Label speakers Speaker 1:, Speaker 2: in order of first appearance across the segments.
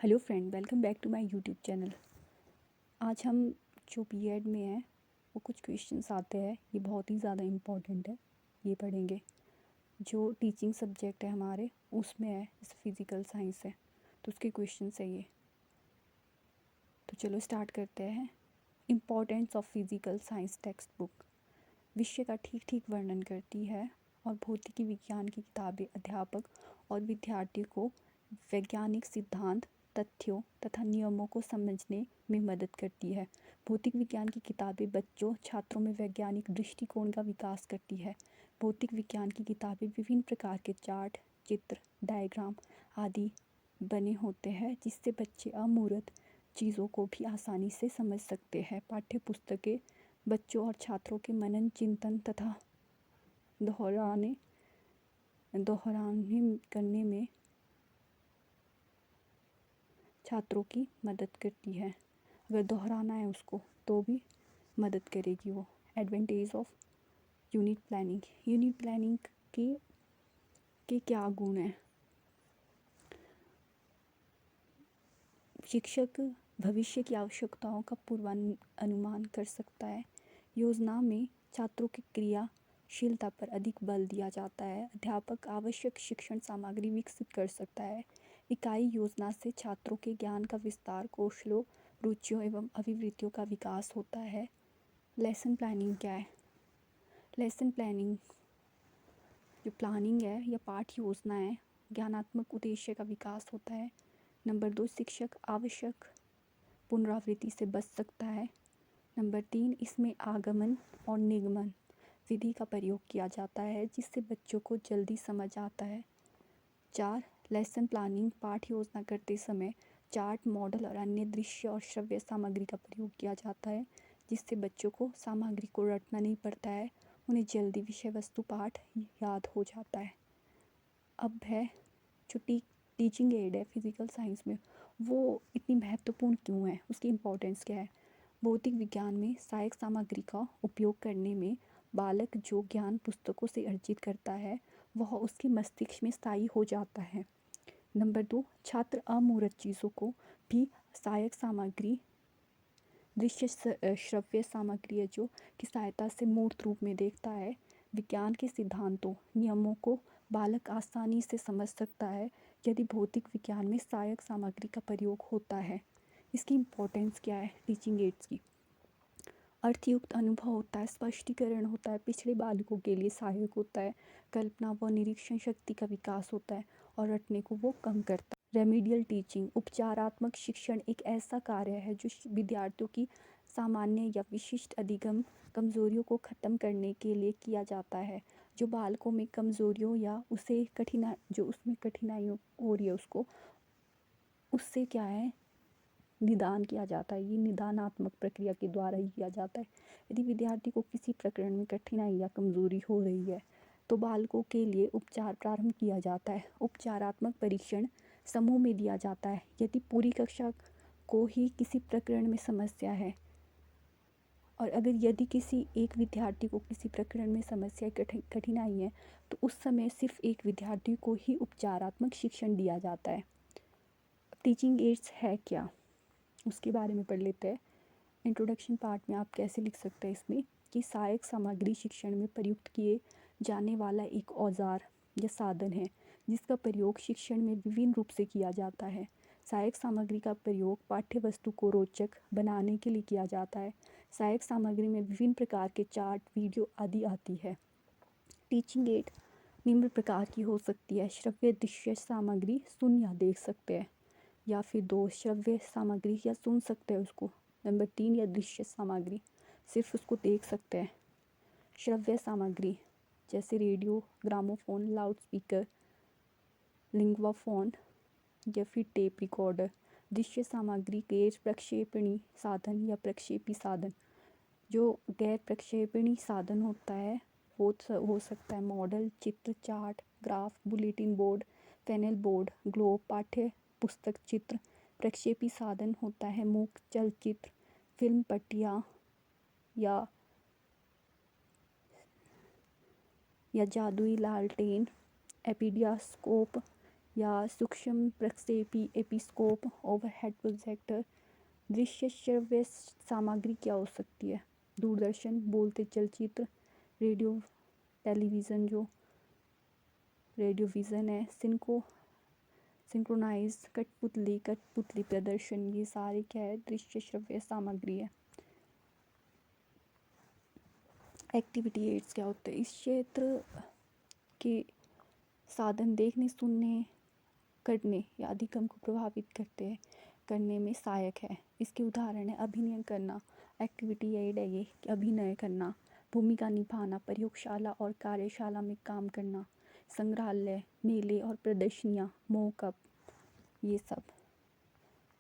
Speaker 1: Hello friend, welcome back to my YouTube channel. आज हम जो बीएड में हैं वो कुछ क्वेश्चंस आते हैं, ये बहुत ही ज़्यादा इम्पोर्टेंट है, ये पढ़ेंगे। जो टीचिंग सब्जेक्ट है हमारे उसमें है, जैसे फिज़िकल साइंस है तो उसके क्वेश्चंस है ये। तो चलो स्टार्ट करते हैं। Importance of physical science text book विषय का ठीक ठीक वर्णन करती है और भौतिकी विज्ञान की किताबें अध्यापक और विद्यार्थी को वैज्ञानिक सिद्धांत, तथ्यों तथा नियमों को समझने में मदद करती है। भौतिक विज्ञान की किताबें बच्चों छात्रों में वैज्ञानिक दृष्टिकोण का विकास करती है। भौतिक विज्ञान की किताबें विभिन्न प्रकार के चार्ट, चित्र, डायग्राम आदि बने होते हैं जिससे बच्चे अमूर्त चीज़ों को भी आसानी से समझ सकते हैं। पाठ्य पुस्तकें बच्चों और छात्रों के मनन, चिंतन तथा दोहराने करने में छात्रों की मदद करती है। अगर दोहराना है उसको तो भी मदद करेगी वो। एडवांटेज ऑफ यूनिट प्लानिंग के क्या गुण हैं? शिक्षक भविष्य की आवश्यकताओं का पूर्वानुमान कर सकता है। योजना में छात्रों की क्रियाशीलता पर अधिक बल दिया जाता है। अध्यापक आवश्यक शिक्षण सामग्री विकसित कर सकता है। इकाई योजना से छात्रों के ज्ञान का विस्तार, कौशलों, रुचियों एवं अभिवृत्तियों का विकास होता है। लेसन प्लानिंग क्या है? लेसन प्लानिंग जो प्लानिंग है या पाठ योजना है, ज्ञानात्मक उद्देश्य का विकास होता है। नंबर 2, शिक्षक आवश्यक पुनरावृत्ति से बच सकता है। नंबर 3, इसमें आगमन और निगमन विधि का प्रयोग किया जाता है जिससे बच्चों को जल्दी समझ आता है। 4, लेसन प्लानिंग पाठ योजना करते समय चार्ट, मॉडल और अन्य दृश्य और श्रव्य सामग्री का प्रयोग किया जाता है जिससे बच्चों को सामग्री को रटना नहीं पड़ता है, उन्हें जल्दी विषय वस्तु पाठ याद हो जाता है। अब है जो टीचिंग एड है फिज़िकल साइंस में, वो इतनी महत्वपूर्ण क्यों है, उसकी इम्पोर्टेंस क्या है? भौतिक विज्ञान में सहायक सामग्री का उपयोग करने में बालक जो ज्ञान पुस्तकों से अर्जित करता है वह उसके मस्तिष्क में स्थायी हो जाता है। नंबर 2, छात्र अमूर्त चीज़ों को भी सहायक सामग्री, दृश्य श्रव्य सामग्री है जो की सहायता से मूर्त रूप में देखता है। विज्ञान के सिद्धांतों, नियमों को बालक आसानी से समझ सकता है यदि भौतिक विज्ञान में सहायक सामग्री का प्रयोग होता है। इसकी इम्पोर्टेंस क्या है टीचिंग एड्स की? अर्थयुक्त अनुभव होता है, स्पष्टीकरण होता है, पिछड़े बालकों के लिए सहायक होता है, कल्पना व निरीक्षण शक्ति का विकास होता है और रटने को वो कम करता है। रेमीडियल टीचिंग उपचारात्मक शिक्षण एक ऐसा कार्य है जो विद्यार्थियों की सामान्य या विशिष्ट अधिगम कमजोरियों को ख़त्म करने के लिए किया जाता है। जो बालकों में कमजोरियों या उसमें कठिनाइयों हो रही है उससे क्या है निदान किया जाता है। ये निदानात्मक प्रक्रिया के द्वारा ही किया जाता है। यदि विद्यार्थी को किसी प्रकरण में कठिनाई या कमजोरी हो रही है तो बालकों के लिए उपचार प्रारंभ किया जाता है। उपचारात्मक परीक्षण समूह में दिया जाता है। यदि पूरी कक्षा को ही किसी प्रकरण में समस्या है और यदि किसी एक विद्यार्थी को किसी प्रकरण में समस्या कठिनाई है तो उस समय सिर्फ एक विद्यार्थी को ही उपचारात्मक शिक्षण दिया जाता है। टीचिंग एड्स है क्या, उसके बारे में पढ़ लेते हैं। इंट्रोडक्शन पार्ट में आप कैसे लिख सकते हैं इसमें कि सहायक सामग्री शिक्षण में प्रयुक्त किए जाने वाला एक औजार या साधन है जिसका प्रयोग शिक्षण में विभिन्न रूप से किया जाता है। सहायक सामग्री का प्रयोग पाठ्य वस्तु को रोचक बनाने के लिए किया जाता है। सहायक सामग्री में विभिन्न प्रकार के चार्ट, वीडियो आदि आती है। टीचिंग एड निम्न प्रकार की हो सकती है: श्रव्य दृश्य सामग्री, सुन या देख सकते हैं, या फिर 2, श्रव्य सामग्री या सुन सकते हैं उसको। नंबर 3, या दृश्य सामग्री, सिर्फ उसको देख सकते हैं। श्रव्य सामग्री जैसे radio, gramophone, loud speaker, lingua phone या फिर टेप रिकॉर्डर। दृश्य सामग्री गैर प्रक्षेपणी साधन या प्रक्षेपी साधन। जो गैर प्रक्षेपणी साधन होता है वो हो सकता है मॉडल, चित्र, chart, graph, bulletin board, panel board, globe, पाठ्य पुस्तक चित्र। प्रक्षेपी साधन होता है मूक, चलचित्र, फिल्म पट्टियाँ या जादुई लालटेन, एपिडियास्कोप, या सूक्ष्म प्रक्षेपी एपिस्कोप, ओवरहेड प्रोजेक्टर। दृश्य श्रव्य सामग्री क्या हो सकती है? दूरदर्शन, बोलते चलचित्र, रेडियो टेलीविज़न जो रेडियोविज़न है, सिंक्रोनाइज कठपुतली प्रदर्शन, ये सारे क्या है? दृश्य श्रव्य सामग्री है। एक्टिविटी एड्स क्या होते हैं? इस क्षेत्र के साधन देखने, सुनने, करने या अधिगम को प्रभावित करने में सहायक है। इसके उदाहरण है अभिनय करना, एक्टिविटी एड है ये कि अभिनय करना, भूमिका निभाना, प्रयोगशाला और कार्यशाला में काम करना, संग्रहालय, मेले और प्रदर्शनियाँ, मॉकअप, ये सब।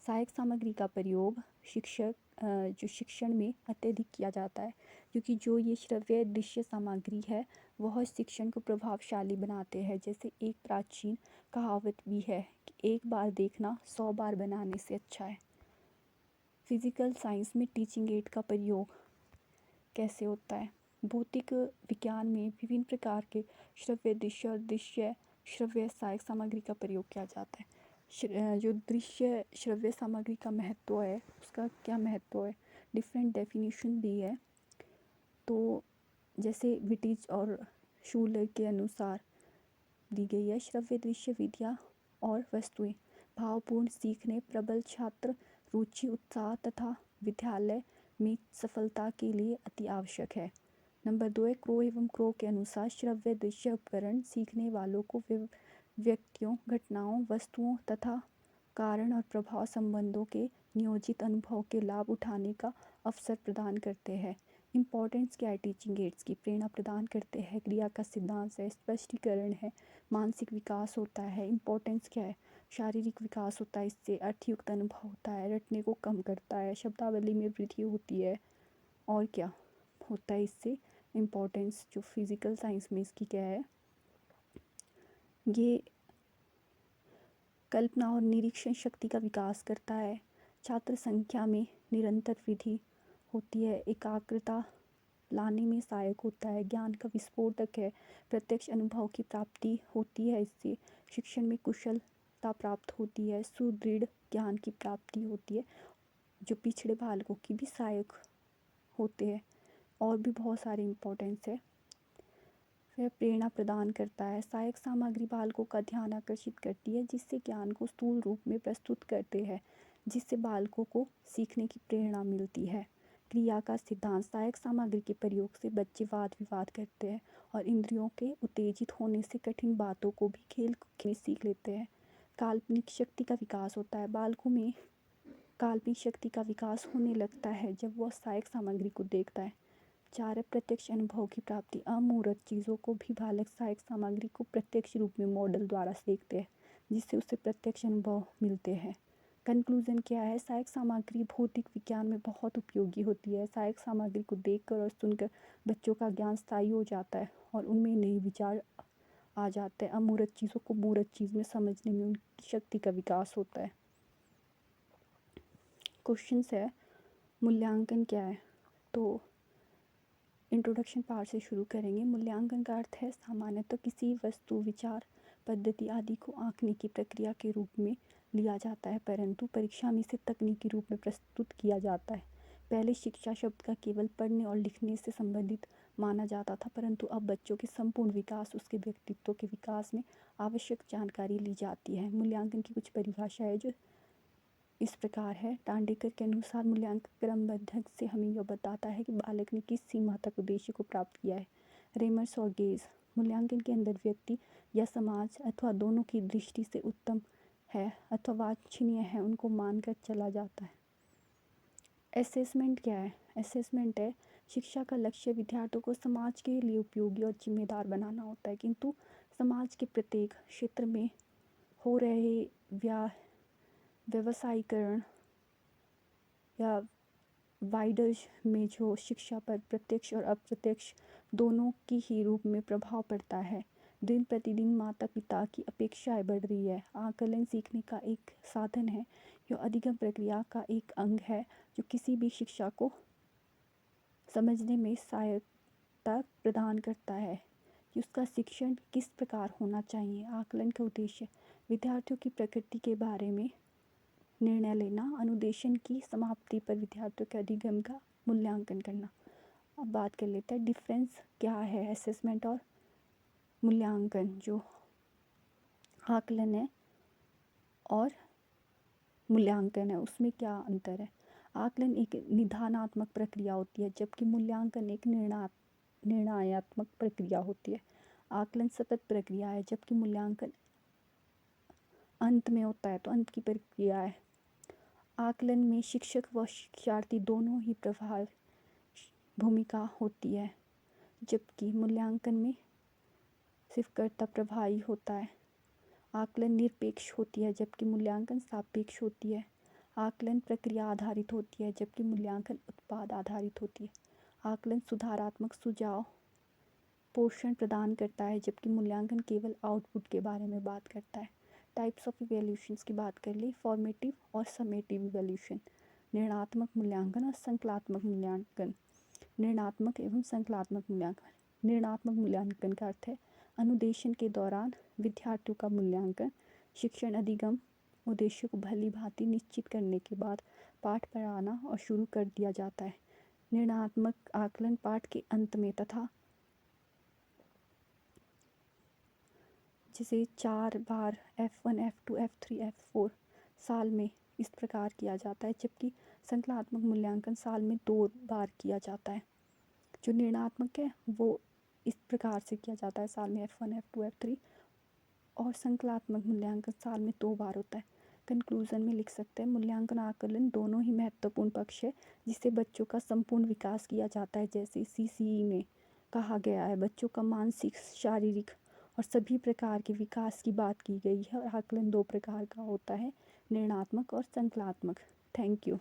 Speaker 1: सहायक सामग्री का प्रयोग शिक्षण में अत्यधिक किया जाता है, क्योंकि जो ये श्रव्य दृश्य सामग्री है वह शिक्षण को प्रभावशाली बनाते हैं। जैसे एक प्राचीन कहावत भी है कि एक बार देखना 100 बार बनाने से अच्छा है। फिजिकल साइंस में टीचिंग एड का प्रयोग कैसे होता है? भौतिक विज्ञान में विभिन्न प्रकार के श्रव्य दृश्य और दृश्य श्रव्य सहायक सामग्री का प्रयोग किया जाता है। जो दृश्य श्रव्य सामग्री का महत्व है, उसका क्या महत्व है? डिफरेंट डेफिनेशन दी है। तो जैसे विटिज और शूलर के अनुसार दी गई है, श्रव्य दृश्य विधियाँ और वस्तुएं भावपूर्ण सीखने, प्रबल छात्र रुचि, उत्साह तथा विद्यालय में सफलता के लिए अति आवश्यक है। नंबर 2 है क्रो एवं क्रो के अनुसार श्रव्य दृश्य उपकरण सीखने वालों को व्यक्तियों, घटनाओं, वस्तुओं तथा कारण और प्रभाव संबंधों के नियोजित अनुभव के लाभ उठाने का अवसर प्रदान करते हैं। इम्पोर्टेंस क्या है टीचिंग एड्स की? प्रेरणा प्रदान करते हैं, क्रिया का सिद्धांत है, स्पष्टीकरण है, मानसिक विकास होता है। इम्पोर्टेंस क्या है? शारीरिक विकास होता है इससे, अर्थयुक्त अनुभव होता है, रटने को कम करता है, शब्दावली में वृद्धि होती है। और क्या होता है इससे? इम्पोर्टेंस जो फिज़िकल साइंस में इसकी क्या है? ये कल्पना और निरीक्षण शक्ति का विकास करता है, छात्र संख्या में निरंतर वृद्धि होती है, एकाग्रता लाने में सहायक होता है, ज्ञान का विस्फोटक है, प्रत्यक्ष अनुभव की प्राप्ति होती है इससे, शिक्षण में कुशलता प्राप्त होती है, सुदृढ़ ज्ञान की प्राप्ति होती है, जो पिछड़े बालकों की भी सहायक होते हैं। और भी बहुत सारे इम्पोर्टेंस है। फिर प्रेरणा प्रदान करता है, सहायक सामग्री बालकों का ध्यान आकर्षित करती है, जिससे ज्ञान को स्थूल रूप में प्रस्तुत करते हैं, जिससे बालकों को सीखने की प्रेरणा मिलती है। क्रिया का सिद्धांत, सहायक सामग्री के प्रयोग से बच्चे वाद विवाद करते हैं और इंद्रियों के उत्तेजित होने से कठिन बातों को भी खेल में सीख लेते हैं। काल्पनिक शक्ति का विकास होता है, बालकों में काल्पनिक शक्ति का विकास होने लगता है जब वह सहायक सामग्री को देखता है। 4 प्रत्यक्ष अनुभव की प्राप्ति, अमूर्त चीज़ों को भी बालक सहायक सामग्री को प्रत्यक्ष रूप में मॉडल द्वारा सीखते हैं, जिससे उसे प्रत्यक्ष अनुभव मिलते हैं। कंक्लूजन क्या है? सहायक सामग्री भौतिक विज्ञान में बहुत उपयोगी होती है। सहायक सामग्री को देखकर और सुनकर बच्चों का ज्ञान स्थायी हो जाता है और उनमें नए विचार आ जाते हैं। अमूर्त चीज़ों को मूर्त चीज़ में समझने में उनकी शक्ति का विकास होता है। क्वेश्चन है मूल्यांकन क्या है? तो इंट्रोडक्शन पार्ट से शुरू करेंगे। मूल्यांकन का अर्थ है सामान्यतः किसी वस्तु, विचार, पद्धति आदि को आंकने की प्रक्रिया के रूप में लिया जाता है, परंतु परीक्षा में इसे तकनीकी रूप में प्रस्तुत किया जाता है। पहले शिक्षा शब्द का केवल पढ़ने और लिखने से संबंधित माना जाता था, परंतु अब बच्चों के संपूर्ण विकास, उसके व्यक्तित्व के विकास में आवश्यक जानकारी ली जाती है। मूल्यांकन की कुछ परिभाषा है जो इस प्रकार है। दांडेकर के अनुसार मूल्यांकन क्रमबद्ध से हमें यह बताता है कि बालक ने किस सीमा तक उद्देश्य को प्राप्त किया है। रेमर्स और गेज, मूल्यांकन के अंदर व्यक्ति या समाज अथवा दोनों की दृष्टि से उत्तम है अथवा वांछनीय है उनको मानकर चला जाता है। असेसमेंट क्या है? असेसमेंट है शिक्षा का लक्ष्य विद्यार्थियों को समाज के लिए उपयोगी और जिम्मेदार बनाना होता है, किंतु समाज के प्रत्येक क्षेत्र में हो रहे व्यवसायीकरण या वाइडर में जो शिक्षा पर प्रत्यक्ष और अप्रत्यक्ष दोनों की ही रूप में प्रभाव पड़ता है। दिन प्रतिदिन माता पिता की अपेक्षाएं बढ़ रही है। आकलन सीखने का एक साधन है, यह अधिगम प्रक्रिया का एक अंग है जो किसी भी शिक्षा को समझने में सहायता प्रदान करता है कि उसका शिक्षण किस प्रकार होना चाहिए। आकलन का उद्देश्य विद्यार्थियों की प्रकृति के बारे में निर्णय लेना, अनुदेशन की समाप्ति पर विद्यार्थियों के अधिगम का मूल्यांकन करना। अब बात कर लेते हैं डिफरेंस क्या है असेसमेंट और मूल्यांकन। जो आकलन है और मूल्यांकन है उसमें क्या अंतर है। आकलन एक निदानात्मक प्रक्रिया होती है जबकि मूल्यांकन एक निर्णयात्मक प्रक्रिया होती है। आकलन सतत प्रक्रिया है जबकि मूल्यांकन अंत में होता है, तो अंत की प्रक्रिया है। आकलन में शिक्षक व शिक्षार्थी दोनों ही प्रभाव भूमिका होती है जबकि मूल्यांकन में सिर्फ कर्ता प्रभावी होता है। आकलन निरपेक्ष होती है जबकि मूल्यांकन सापेक्ष होती है। आकलन प्रक्रिया आधारित होती है जबकि मूल्यांकन उत्पाद आधारित होती है। आकलन सुधारात्मक सुझाव पोषण प्रदान करता है जबकि मूल्यांकन केवल आउटपुट के बारे में बात करता है। टाइप्स ऑफ इवैल्यूएशंस की बात कर ली, फॉर्मेटिव और समेटिव इवैल्यूएशन, निर्णयात्मक मूल्यांकन और संकल्पात्मक मूल्यांकन। निर्णयात्मक एवं संकल्पात्मक मूल्यांकन। निर्णयात्मक मूल्यांकन का अर्थ है अनुदेशन के दौरान विद्यार्थियों का मूल्यांकन शिक्षण अधिगम उद्देश्य को भली भांति निश्चित करने के बाद पाठ पढ़ाना और शुरू कर दिया जाता है। निर्णयात्मक आकलन पाठ के अंत में तथा जिसे 4 बार F1, F2, F3, F4 साल में इस प्रकार किया जाता है, जबकि संकल्पात्मक मूल्यांकन साल में 2 बार किया जाता है। जो निर्णयात्मक है वो इस प्रकार से किया जाता है साल में F1, F2, F3 और संकल्पात्मक मूल्यांकन साल में 2 बार होता है। कंक्लूजन में लिख सकते हैं मूल्यांकन आकलन दोनों ही महत्वपूर्ण पक्ष है जिससे बच्चों का संपूर्ण विकास किया जाता है। जैसे CCE में कहा गया है बच्चों का मानसिक, शारीरिक और सभी प्रकार के विकास की बात की गई है। और आकलन 2 प्रकार का होता है, निर्णयात्मक और संकल्पात्मक। Thank you.